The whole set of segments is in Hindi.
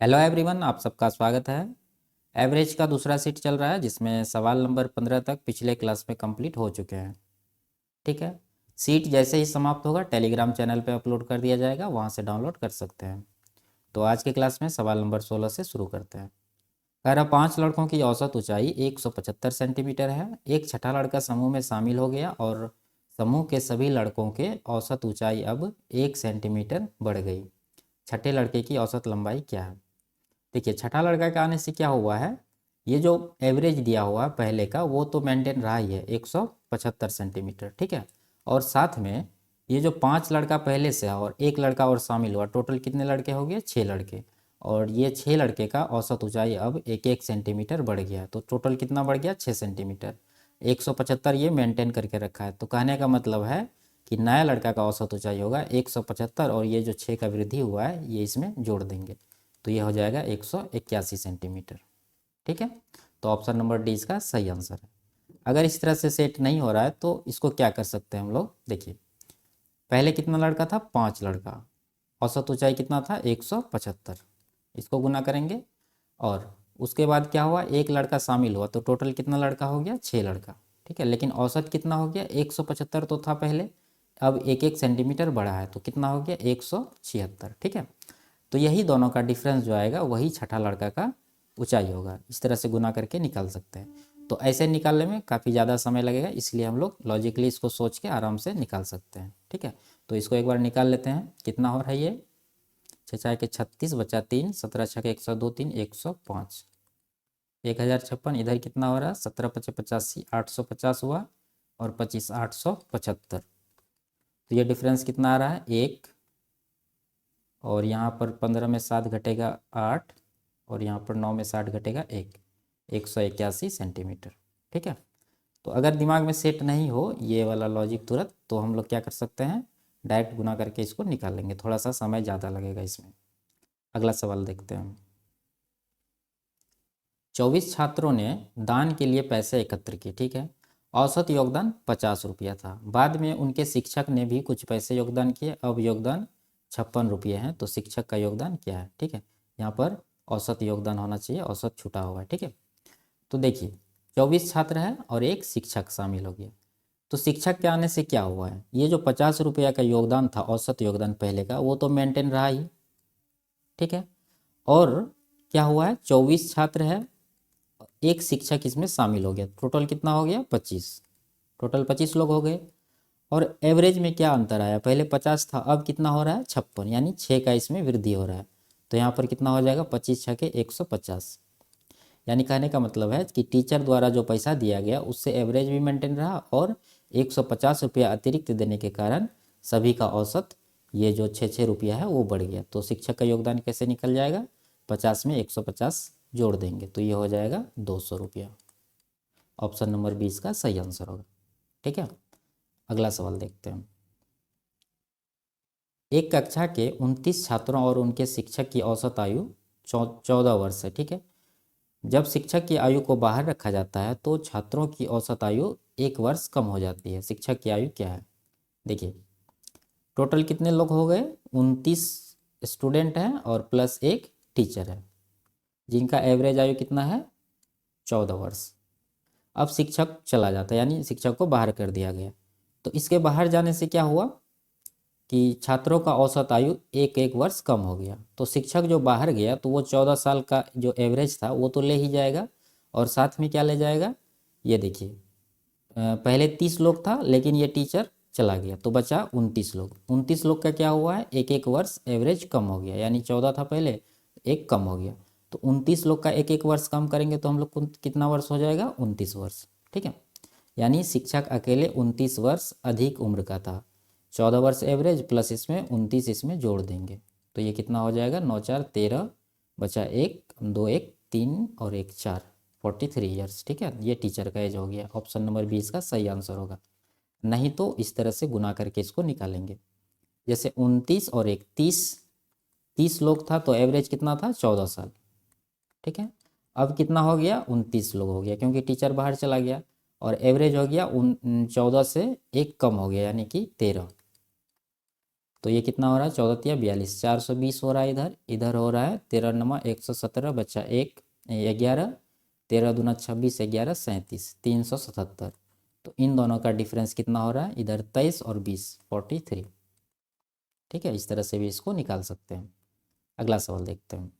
हेलो एवरीवन, आप सबका स्वागत है। एवरेज का दूसरा सीट चल रहा है जिसमें सवाल नंबर 15 तक पिछले क्लास में कंप्लीट हो चुके हैं। ठीक है। सीट जैसे ही समाप्त होगा टेलीग्राम चैनल पे अपलोड कर दिया जाएगा, वहाँ से डाउनलोड कर सकते हैं। तो आज के क्लास में सवाल नंबर 16 से शुरू करते हैं। कह रहा 5 लड़कों की औसत ऊंचाई 175 सेंटीमीटर है। एक छठा लड़का समूह में शामिल हो गया और समूह के सभी लड़कों के औसत ऊंचाई अब 1 सेंटीमीटर बढ़ गई। छठे लड़के की औसत लंबाई क्या है? देखिए, छठा लड़का के आने से क्या हुआ है, ये जो एवरेज दिया हुआ है पहले का वो तो मेंटेन रहा ही है 175 सेंटीमीटर। ठीक है। और साथ में ये जो 5 लड़का पहले से है और एक लड़का और शामिल हुआ, टोटल कितने लड़के हो गए? 6 लड़के। और ये 6 लड़के का औसत ऊंचाई अब 1-1 सेंटीमीटर बढ़ गया, तो टोटल कितना बढ़ गया? 6 सेंटीमीटर। 175 ये मेंटेन करके रखा है, तो कहने का मतलब है कि नया लड़का का औसत ऊंचाई होगा 175 और ये जो 6 का वृद्धि हुआ है ये इसमें जोड़ देंगे, तो ये हो जाएगा 181 सेंटीमीटर। ठीक है। तो ऑप्शन नंबर डी इसका सही आंसर है। अगर इस तरह से सेट नहीं हो रहा है तो इसको क्या कर सकते हैं हम लोग? देखिए, पहले कितना लड़का था? 5 लड़का। औसत ऊंचाई कितना था? 175। इसको गुना करेंगे और उसके बाद क्या हुआ, एक लड़का शामिल हुआ, तो टोटल कितना लड़का हो गया? 6 लड़का। ठीक है। लेकिन औसत कितना हो गया? 175 तो था पहले, अब 1-1 सेंटीमीटर बढ़ा है, तो कितना हो गया? 176। ठीक है। तो यही दोनों का डिफरेंस जो आएगा वही छठा लड़का का ऊंचाई होगा। इस तरह से गुना करके निकाल सकते हैं। तो ऐसे निकालने में काफ़ी ज़्यादा समय लगेगा, इसलिए हम लोग लॉजिकली इसको सोच के आराम से निकाल सकते हैं। ठीक है। तो इसको एक बार निकाल लेते हैं, कितना हो रहा है ये? 6 के 36 बचा 3, 17 छः के 102, 3 105, 1056। इधर कितना हो रहा है? 17 पचे 85, 850 हुआ और 25 875। तो ये डिफरेंस कितना आ रहा है? 1। और यहाँ पर 15 में 7 घटेगा 8 और यहाँ पर 9 में 60 घटेगा 1, 181 सेंटीमीटर। ठीक है। तो अगर दिमाग में सेट नहीं हो ये वाला लॉजिक तुरंत, तो हम लोग क्या कर सकते हैं, डायरेक्ट गुना करके इसको निकाल लेंगे, थोड़ा सा समय ज़्यादा लगेगा इसमें। अगला सवाल देखते हैं। 24 छात्रों ने दान के लिए पैसे एकत्र किए। ठीक है। औसत योगदान 50 रुपया था। बाद में उनके शिक्षक ने भी कुछ पैसे योगदान किए, अब योगदान 56 रुपये हैं। तो शिक्षक का योगदान क्या है? ठीक है। यहाँ पर औसत योगदान होना चाहिए, औसत छूटा हुआ है। ठीक है। तो देखिए, 24 छात्र हैं और एक शिक्षक शामिल हो गया, तो शिक्षक के आने से क्या हुआ है, ये जो 50 रुपया का योगदान था, औसत योगदान पहले का, वो तो मेंटेन रहा ही। ठीक है। और क्या हुआ है, 24 छात्र है, एक शिक्षक इसमें शामिल हो गया, टोटल कितना हो गया? 25। टोटल 25 लोग हो गए। और एवरेज में क्या अंतर आया, पहले 50 था, अब कितना हो रहा है? 56, यानी 6 का इसमें वृद्धि हो रहा है। तो यहाँ पर कितना हो जाएगा? 25 छः के 150। यानी कहने का मतलब है कि टीचर द्वारा जो पैसा दिया गया उससे एवरेज भी मेंटेन रहा और 150 रुपया अतिरिक्त देने के कारण सभी का औसत ये जो 6-6 रुपया है वो बढ़ गया। तो शिक्षक का योगदान कैसे निकल जाएगा? 50 में 150 जोड़ देंगे, तो ये हो जाएगा 200 रुपया। ऑप्शन नंबर 20 का सही आंसर होगा। ठीक है। अगला सवाल देखते हैं। एक कक्षा के 29 छात्रों और उनके शिक्षक की औसत आयु 14 वर्ष है। ठीक है। जब शिक्षक की आयु को बाहर रखा जाता है तो छात्रों की औसत आयु 1 वर्ष कम हो जाती है। शिक्षक की आयु क्या है? देखिए, टोटल कितने लोग हो गए? 29 स्टूडेंट हैं और प्लस एक टीचर है, जिनका एवरेज आयु कितना है? 14 वर्ष। अब शिक्षक चला जाता है, यानी शिक्षक को बाहर कर दिया गया, तो इसके बाहर जाने से क्या हुआ कि छात्रों का औसत आयु 1-1 वर्ष कम हो गया। तो शिक्षक जो बाहर गया तो वो 14 साल का जो एवरेज था वो तो ले ही जाएगा, और साथ में क्या ले जाएगा? ये देखिए, पहले 30 लोग था लेकिन ये टीचर चला गया तो बचा 29 लोग। 29 लोग का क्या हुआ है? 1-1 वर्ष एवरेज कम हो गया, यानी 14 था पहले, एक कम हो गया। तो 29 लोग का 1-1 वर्ष कम करेंगे तो हम लोग को कितना वर्ष हो जाएगा? 29 वर्ष। ठीक है। यानी शिक्षक अकेले 29 वर्ष अधिक उम्र का था। 14 वर्ष एवरेज प्लस इसमें 29 इसमें जोड़ देंगे, तो ये कितना हो जाएगा? 9 4 13, बचा 1, 2 1 3 और 1 4, 43 ईयर्स। ठीक है। ये टीचर का एज हो गया। ऑप्शन नंबर 20 का सही आंसर होगा। नहीं तो इस तरह से गुना करके इसको निकालेंगे, जैसे 29 और 1 30, 30 लोग था तो एवरेज कितना था? 14 साल। ठीक है। अब कितना हो गया? 29 लोग हो गया, क्योंकि टीचर बाहर चला गया, और एवरेज हो गया 14 से एक कम हो गया, यानी कि 13। तो ये कितना हो रहा है 14 42, 420 हो रहा है इधर, इधर हो रहा है 13 नमा 117 बच्चा 1 11, 13 दूना 26, 11 37, 377। तो इन दोनों का डिफरेंस कितना हो रहा है इधर 23 और 20 43। ठीक है, इस तरह से भी इसको निकाल सकते हैं। अगला सवाल देखते हैं।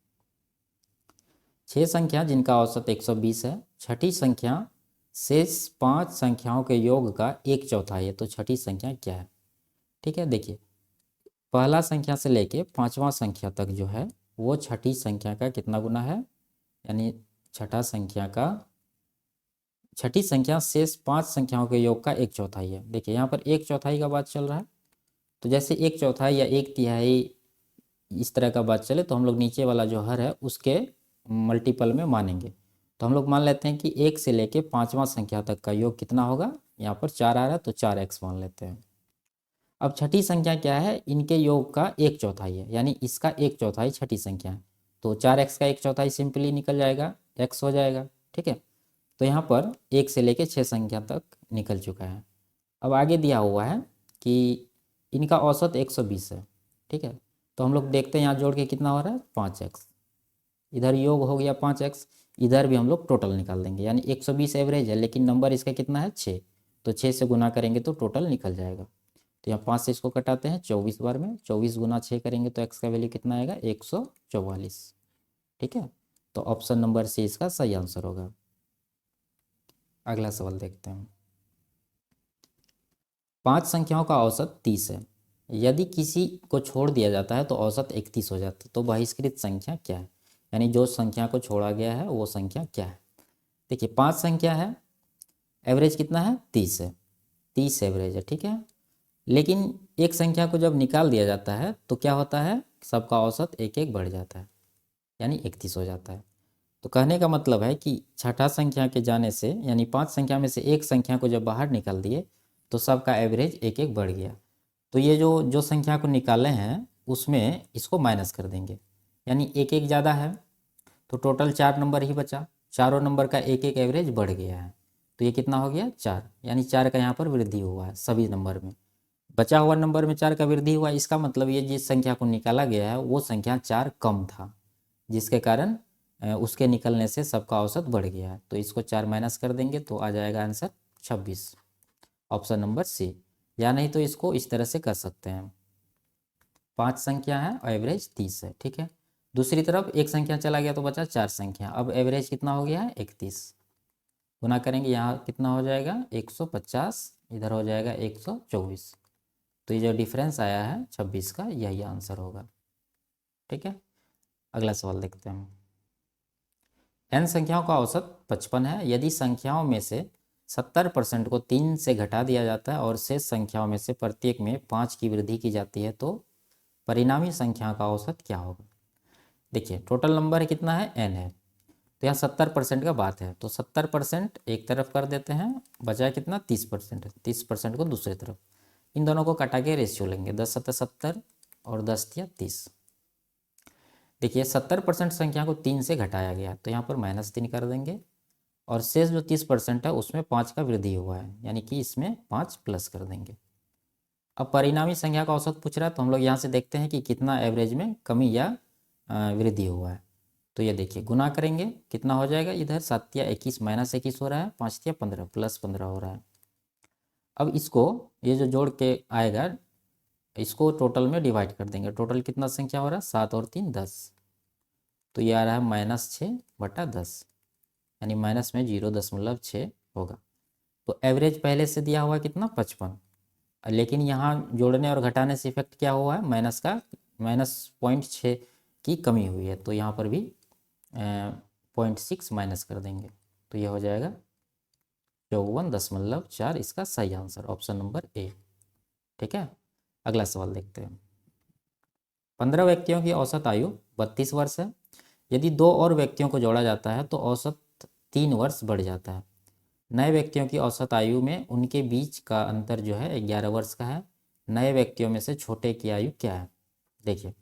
6 संख्या जिनका औसत 120 है, छठी संख्या शेष 5 संख्याओं के योग का 1/4 है, तो छठी संख्या क्या है। ठीक है, देखिए पहला संख्या से लेके 5वां संख्या तक जो है वो छठी संख्या का कितना गुना है, यानी छठी संख्या शेष 5 संख्याओं के योग का 1/4 है। देखिए यहाँ पर 1/4 का बात चल रहा है, तो जैसे 1/4 या 1/3 इस तरह का बात चले तो हम लोग नीचे वाला जो हर है उसके मल्टीपल में मानेंगे। तो हम लोग मान लेते हैं कि 1 से लेके 5वां संख्या तक का योग कितना होगा, यहाँ पर 4 आ रहा है तो 4x मान लेते हैं। अब छठी संख्या क्या है, इनके योग का 1/4 है, यानी इसका 1/4 छठी संख्या है, तो 4x का 1/4 सिंपली निकल जाएगा, x हो जाएगा। ठीक है, तो यहाँ पर 1 से लेके 6 संख्या तक निकल चुका है। अब आगे दिया हुआ है कि इनका औसत 120 है। ठीक है, तो हम लोग देखते हैं यहाँ जोड़ के कितना हो रहा है 5x, इधर योग हो गया 5x, इधर भी हम लोग टोटल निकाल देंगे, यानी 120 एवरेज है लेकिन नंबर इसका कितना है 6, तो 6 से गुना करेंगे तो टोटल निकल जाएगा। तो यहाँ 5 से इसको कटाते हैं 24 बार में, 24 गुना 6 करेंगे तो x का वैल्यू कितना आएगा 144। ठीक है, तो ऑप्शन नंबर सी इसका सही आंसर होगा। अगला सवाल देखते हैं। 5 संख्याओं का औसत 30 है, यदि किसी को छोड़ दिया जाता है तो औसत 31 हो जाता है, तो बहिष्कृत संख्या क्या है, यानी जो संख्या को छोड़ा गया है वो संख्या क्या है। देखिए 5 संख्या है, एवरेज कितना है 30 है, 30 एवरेज है। ठीक है, लेकिन एक संख्या को जब निकाल दिया जाता है तो क्या होता है, सबका औसत एक एक बढ़ जाता है, यानी 31 हो जाता है। तो कहने का मतलब है कि छठा संख्या के जाने से, यानी 5 संख्या में से एक संख्या को जब बाहर निकाल दिए तो सबका एवरेज एक एक बढ़ गया। तो ये जो जो संख्या को निकाले हैं उसमें इसको माइनस कर देंगे, यानी एक एक ज़्यादा है तो टोटल 4 नंबर ही बचा, चारों नंबर का एक एक एवरेज बढ़ गया है, तो ये कितना हो गया 4, यानी 4 का यहाँ पर वृद्धि हुआ है सभी नंबर में, बचा हुआ नंबर में 4 का वृद्धि हुआ। इसका मतलब ये जिस संख्या को निकाला गया है वो संख्या 4 कम था, जिसके कारण उसके निकलने से सबका औसत बढ़ गया है। तो इसको 4 माइनस कर देंगे तो आ जाएगा आंसर 26, ऑप्शन नंबर सी। या नहीं तो इसको इस तरह से कर सकते हैं, 5 संख्या है और एवरेज 30 है। ठीक है, दूसरी तरफ एक संख्या चला गया तो बचा 4 संख्या, अब एवरेज कितना हो गया है 31, गुना करेंगे यहाँ कितना हो जाएगा 150, इधर हो जाएगा 124, तो ये जो डिफरेंस आया है 26 का यही आंसर होगा। ठीक है, अगला सवाल देखते हैं। n संख्याओं का औसत 55 है, यदि संख्याओं में से 70% को 3 से घटा दिया जाता है और शेष संख्याओं में से प्रत्येक में 5 की वृद्धि की जाती है तो परिणामी संख्या का औसत क्या होगा। देखिए टोटल नंबर कितना है n है, तो यहाँ 70% का बात है, तो 70% एक तरफ कर देते हैं, बचा कितना 30% है, 30% को दूसरी तरफ, इन दोनों को कटा के रेशियो लेंगे 10 7 70 और 10 या 30। देखिए 70% संख्या को 3 से घटाया गया तो यहाँ पर -3 कर देंगे, और शेष जो 30% है उसमें 5 का वृद्धि हुआ है, यानी कि इसमें 5 प्लस कर देंगे। अब परिणामी संख्या का औसत पूछ रहा है तो हम लोग यहाँ से देखते हैं कि कितना एवरेज में कमी या वृद्धि हुआ है। तो ये देखिए गुना करेंगे कितना हो जाएगा, इधर 7 या 21 -21 हो रहा है, 5 या 15 +15 हो रहा है। अब इसको ये जो जोड़ के आएगा इसको टोटल में डिवाइड कर देंगे, टोटल कितना संख्या हो रहा है 7 और 3 10, तो ये आ रहा है -6/10, यानी माइनस में 0.6 होगा। तो एवरेज पहले से दिया हुआ कितना 55, लेकिन यहाँ जोड़ने और घटाने से इफेक्ट क्या हुआ है -0.6 की कमी हुई है, तो यहाँ पर भी 0.6 माइनस कर देंगे, तो यह हो जाएगा 54.4, इसका सही आंसर ऑप्शन नंबर ए। ठीक है, अगला सवाल देखते हैं। 15 व्यक्तियों की औसत आयु 32 वर्ष है, यदि 2 और व्यक्तियों को जोड़ा जाता है तो औसत 3 वर्ष बढ़ जाता है। नए व्यक्तियों की औसत आयु में उनके बीच का अंतर जो है 11 वर्ष का है, नए व्यक्तियों में से छोटे की आयु क्या है। देखिए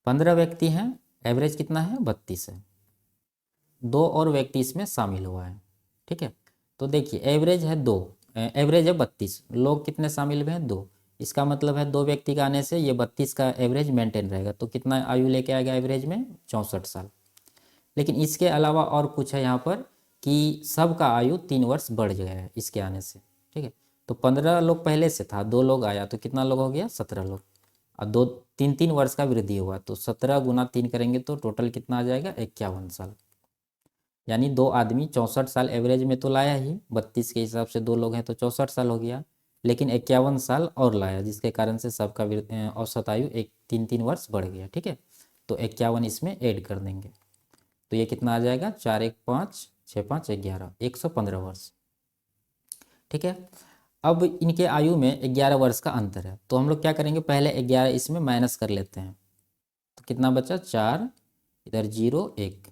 15 व्यक्ति हैं, एवरेज कितना है 32 है, 2 और व्यक्ति इसमें शामिल हुआ है। ठीक है, तो देखिए एवरेज है 2, एवरेज है 32, लोग कितने शामिल हुए हैं 2, इसका मतलब है 2 व्यक्ति का आने से ये 32 का एवरेज मेंटेन रहेगा। तो कितना आयु लेके आएगा एवरेज में? 64 साल। लेकिन इसके अलावा और कुछ है यहाँ पर कि सबका आयु 3 वर्ष बढ़ गया है इसके आने से। ठीक है, तो 15 लोग पहले से था, 2 लोग आया तो कितना लोग हो गया? 17 लोग। और 3 वर्ष का वृद्धि हुआ तो 17 गुना 3 करेंगे तो टोटल कितना आ जाएगा? 51 साल। यानी 2 आदमी 64 साल एवरेज में तो लाया ही, 32 के हिसाब से 2 लोग हैं तो 64 साल हो गया, लेकिन 51 साल और लाया जिसके कारण से सबका औसत आयु 3 वर्ष बढ़ गया। ठीक है, तो 51 इसमें ऐड कर देंगे तो ये कितना आ जाएगा? 4 1 5 6 5 11, 115 वर्ष। ठीक है, अब इनके आयु में 11 वर्ष का अंतर है तो हम लोग क्या करेंगे? पहले 11 इसमें माइनस कर लेते हैं तो कितना बचा? 4, इधर 0 1,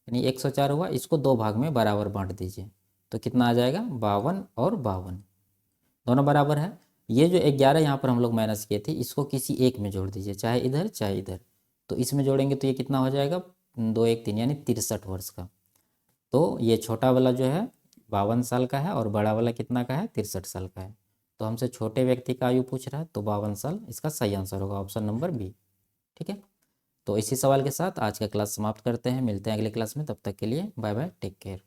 यानी 104 हुआ। इसको 2 भाग में बराबर बांट दीजिए तो कितना आ जाएगा? 52 और 52 दोनों बराबर है। ये जो 11 यहाँ पर हम लोग माइनस किए थे इसको किसी एक में जोड़ दीजिए, चाहे इधर चाहे इधर। तो इसमें जोड़ेंगे तो ये कितना हो जाएगा? 2 1 3 यानी 63 वर्ष का। तो ये छोटा वाला जो है 52 साल का है और बड़ा वाला कितना का है? 63 साल का है। तो हमसे छोटे व्यक्ति का आयु पूछ रहा है तो 52 साल इसका सही आंसर होगा, ऑप्शन नंबर बी। ठीक है, तो इसी सवाल के साथ आज का क्लास समाप्त करते हैं। मिलते हैं अगले क्लास में, तब तक के लिए बाय बाय, टेक केयर।